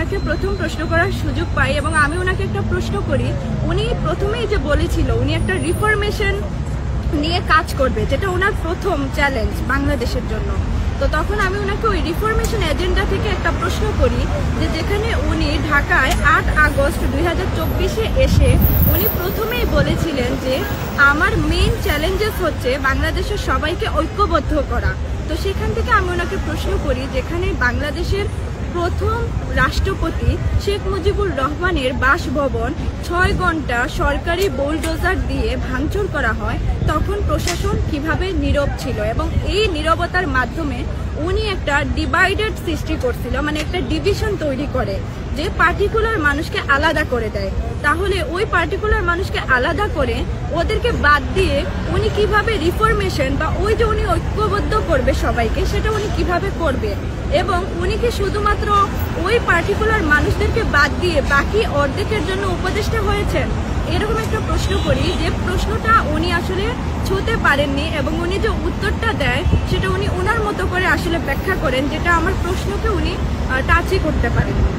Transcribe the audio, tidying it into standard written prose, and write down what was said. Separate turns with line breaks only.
ওনাকে প্রথম প্রশ্ন করার সুযোগ পাই এবং আমি ওনাকে একটা প্রশ্ন করি। উনি প্রথমেই যে বলেছিল উনি একটা রিফরমেশন নিয়ে কাজ করবে, যেটা ওনার প্রথম চ্যালেঞ্জ বাংলাদেশের জন্য। তো তখন আমি ওনাকে ওই রিফরমেশন এজেন্ডা থেকে একটা প্রশ্ন করি যে যেখানে উনি ঢাকায় 8 আগস্ট 2024 এসে উনি প্রথমেই বলেছিলেন যে আমার মেইন চ্যালেঞ্জেস হচ্ছে বাংলাদেশের সবাইকে ঐক্যবদ্ধ করা। তো সেখান থেকে আমি ওনাকে প্রশ্ন করি যেখানে বাংলাদেশের প্রথম রাষ্ট্রপতি শেখ মুজিবুর রহমানের বাসভবন 6 ঘন্টা সরকারি বুলডোজার দিয়ে ভাঙচুর করা হয়, তখন প্রশাসন কিভাবে নীরব ছিল এবং এই নীরবতার মাধ্যমে উনি একটা ডিভাইডেড সৃষ্টি করছিল, মানে একটা ডিভিশন তৈরি করে যে পার্টিকুলার মানুষকে আলাদা করে দেয়। তাহলে ওই পার্টিকুলার মানুষকে আলাদা করে ওদেরকে বাদ দিয়ে উনি কিভাবে রিফরমেশন বা ওই যে উনি ঐক্যবদ্ধ করবে সবাইকে, সেটা উনি কিভাবে করবে এবং উনি কি শুধুমাত্র ওই পার্টিকুলার মানুষদেরকে বাদ দিয়ে বাকি অর্ধেকের জন্য উপদেষ্টা হয়েছেন? এরকম একটা প্রশ্ন করি যে প্রশ্নটা উনি আসলে ছুঁতে পারেননি এবং উনি যে উত্তরটা দেয় সেটা উনি ওনার মতো করে আসলে ব্যাখ্যা করেন, যেটা আমার প্রশ্নকে উনি টাচই করতে পারেননি।